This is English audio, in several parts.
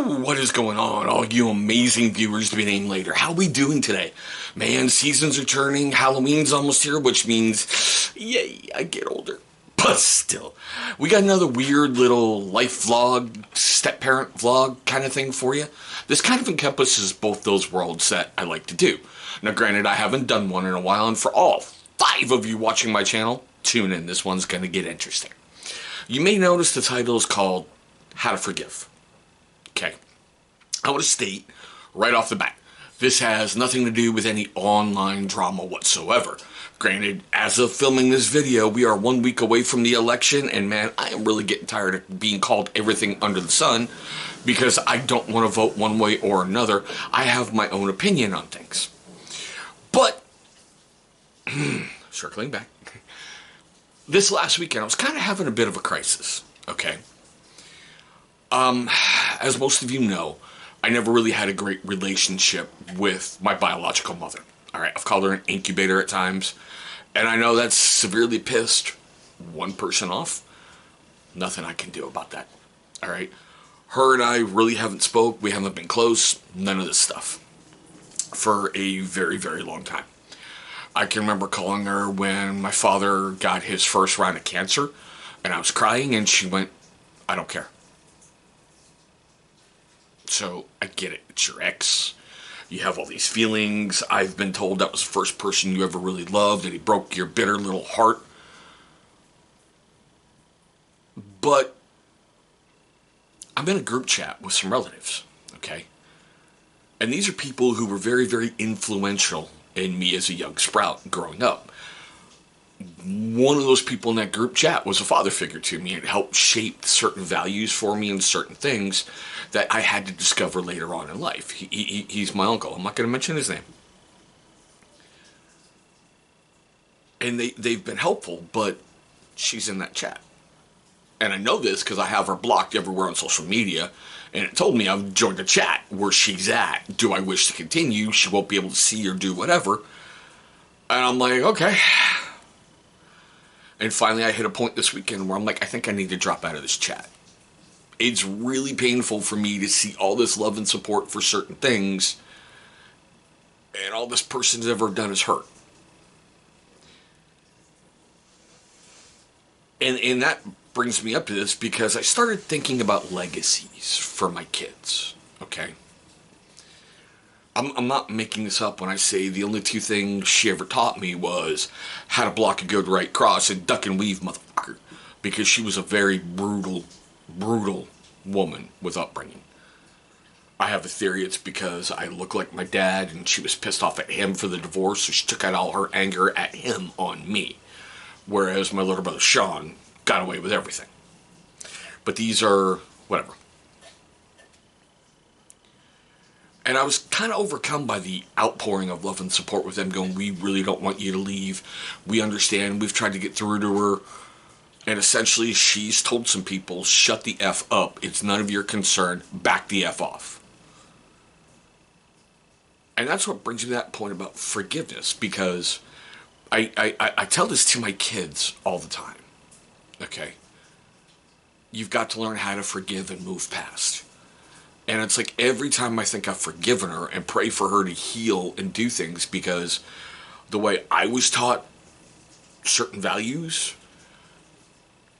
What is going on, all you amazing viewers to be named later? How we doing today? Man, seasons are turning, Halloween's almost here, which means, yay, I get older. But still, we got another weird little life vlog, step-parent vlog kind of thing for you. This kind of encompasses both those worlds that I like to do. Now granted, I haven't done one in a while, and for all 5 of you watching my channel, tune in, this one's going to get interesting. You may notice the title is called How to Forgive. Okay, I want to state right off the bat, this has nothing to do with any online drama whatsoever. Granted, as of filming this video, we are 1 week away from the election, and man, I am really getting tired of being called everything under the sun, because I don't want to vote one way or another. I have my own opinion on things. But, circling back, this last weekend I was kind of having a bit of a crisis, okay? As most of you know, I never really had a great relationship with my biological mother. Alright, I've called her an incubator at times, and I know that's severely pissed one person off. Nothing I can do about that. Alright, her and I really haven't spoke, we haven't been close, none of this stuff. For a very, very long time. I can remember calling her when my father got his first round of cancer, and I was crying, and she went, "I don't care." So, I get it. It's your ex. You have all these feelings. I've been told that was the first person you ever really loved, and he broke your bitter little heart. But, I'm in a group chat with some relatives, okay? And these are people who were very, very influential in me as a young sprout growing up. One of those people in that group chat was a father figure to me. It helped shape certain values for me and certain things that I had to discover later on in life. He's my uncle. I'm not going to mention his name. And they've been helpful, but she's in that chat. And I know this because I have her blocked everywhere on social media. And it told me I've joined the chat where she's at. Do I wish to continue? She won't be able to see or do whatever. And I'm like, okay. And finally I hit a point this weekend where I'm like, I think I need to drop out of this chat. It's really painful for me to see all this love and support for certain things, and all this person's ever done is hurt. And that brings me up to this because I started thinking about legacies for my kids, okay? I'm not making this up when I say the only 2 things she ever taught me was how to block a good right cross and duck and weave, motherfucker. Because she was a very brutal woman with upbringing. I have a theory it's because I look like my dad and she was pissed off at him for the divorce, so she took out all her anger at him on me. Whereas my little brother Sean got away with everything. But these are, whatever. And I was kind of overcome by the outpouring of love and support with them going, we really don't want you to leave. We understand. We've tried to get through to her. And essentially, she's told some people, shut the F up. It's none of your concern. Back the F off. And that's what brings me to that point about forgiveness. Because I tell this to my kids all the time. Okay? You've got to learn how to forgive and move past. And it's like every time I think I've forgiven her and pray for her to heal and do things, because the way I was taught certain values,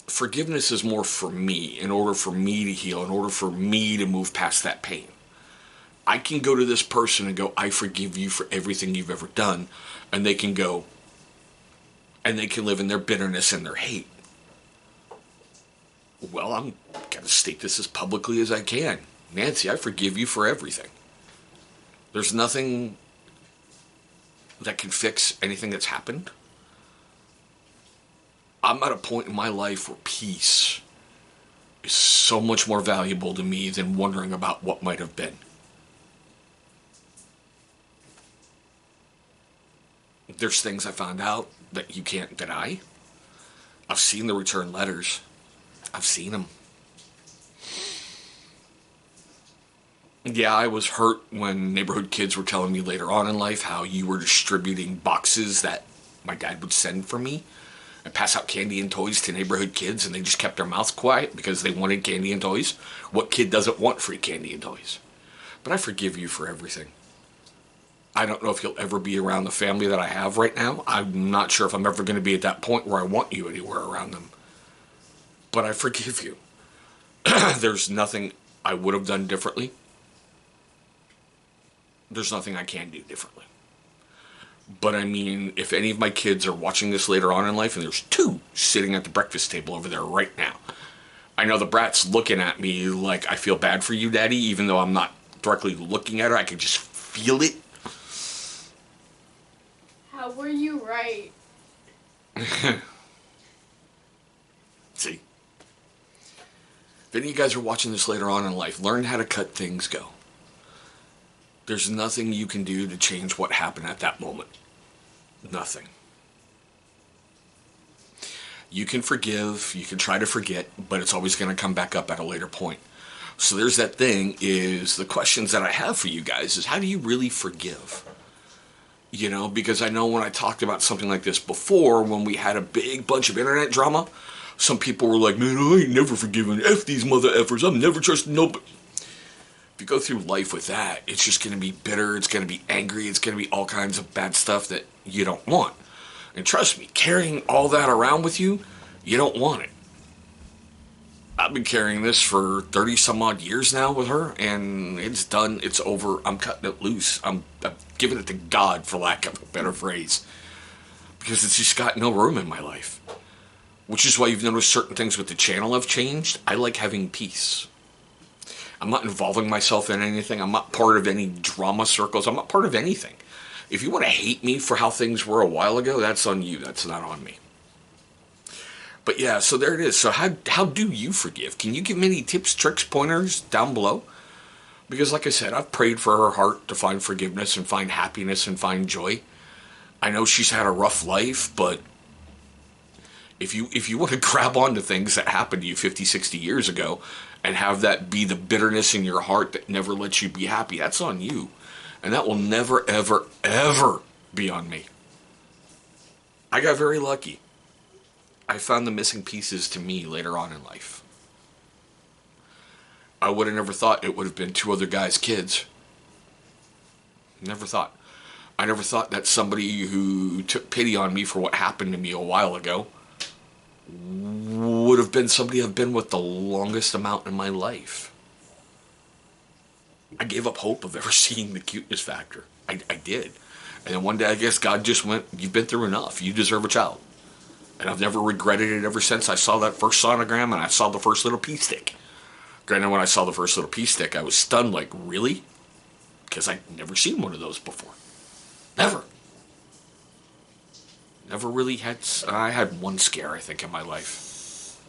forgiveness is more for me, in order for me to heal, in order for me to move past that pain. I can go to this person and go, I forgive you for everything you've ever done, and they can go, and they can live in their bitterness and their hate. Well, I'm going to state this as publicly as I can. Nancy, I forgive you for everything. There's nothing that can fix anything that's happened. I'm at a point in my life where peace is so much more valuable to me than wondering about what might have been. There's things I found out that you can't deny. I've seen the return letters. I've seen them. Yeah, I was hurt when neighborhood kids were telling me later on in life how you were distributing boxes that my dad would send for me. and pass out candy and toys to neighborhood kids, and they just kept their mouths quiet because they wanted candy and toys. What kid doesn't want free candy and toys? But I forgive you for everything. I don't know if you'll ever be around the family that I have right now. I'm not sure if I'm ever going to be at that point where I want you anywhere around them. But I forgive you. There's nothing I would have done differently. There's nothing I can do differently. But I mean, if any of my kids are watching this later on in life, and there's 2 sitting at the breakfast table over there right now, I know the brat's looking at me like I feel bad for you, Daddy, even though I'm not directly looking at her. I can just feel it. How were you right? See? If any of you guys are watching this later on in life, learn how to cut things go. There's nothing you can do to change what happened at that moment. Nothing. You can forgive, you can try to forget, but it's always going to come back up at a later point. So there's that thing, is the questions that I have for you guys is, how do you really forgive? You know, because I know when I talked about something like this before, when we had a big bunch of internet drama, some people were like, man, I ain't never forgiven F these mother effers. I'm never trusting nobody. If you go through life with that, it's just going to be bitter, it's going to be angry, it's going to be all kinds of bad stuff that you don't want. And trust me, carrying all that around with you, you don't want it. I've been carrying this for 30 some odd years now with her, and it's done, it's over, I'm cutting it loose. I'm giving it to God, for lack of a better phrase. Because it's just got no room in my life. Which is why you've noticed certain things with the channel have changed. I like having peace. I'm not involving myself in anything. I'm not part of any drama circles. I'm not part of anything. If you want to hate me for how things were a while ago, that's on you. That's not on me. But yeah, so there it is. So how do you forgive? Can you give me any tips, tricks, pointers down below? Because like I said, I've prayed for her heart to find forgiveness and find happiness and find joy. I know she's had a rough life, but if you want to grab onto things that happened to you 50, 60 years ago and have that be the bitterness in your heart that never lets you be happy, that's on you. And that will never, ever, ever be on me. I got very lucky. I found the missing pieces to me later on in life. I would have never thought it would have been 2 other guys' kids. Never thought. I never thought that somebody who took pity on me for what happened to me a while ago would have been somebody I've been with the longest amount in my life. I gave up hope of ever seeing the cuteness factor. I did. And then one day I guess God just went, you've been through enough. You deserve a child. And I've never regretted it ever since I saw that first sonogram and I saw the first little pea stick. Granted, when I saw the first little pea stick, I was stunned, like, really? Because I'd never seen one of those before. Never. Never really had... I had one scare, I think, in my life.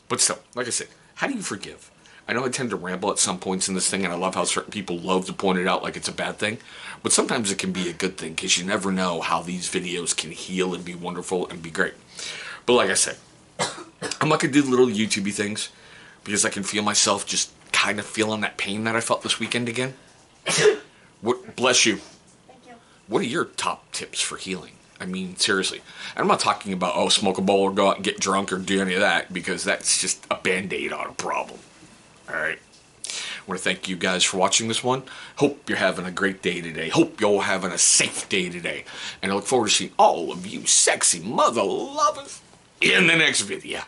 But still, like I said, how do you forgive? I know I tend to ramble at some points in this thing, and I love how certain people love to point it out like it's a bad thing. But sometimes it can be a good thing, because you never know how these videos can heal and be wonderful and be great. But like I said, I'm not going to do little YouTube-y things, because I can feel myself just kind of feeling that pain that I felt this weekend again. Bless you. Thank you. What are your top tips for healing? I mean, seriously. And I'm not talking about, oh, smoke a bowl or go out and get drunk or do any of that, because that's just a band-aid on a problem. Alright. I want to thank you guys for watching this one. Hope you're having a great day today. Hope you're having a safe day today. And I look forward to seeing all of you sexy mother lovers in the next video.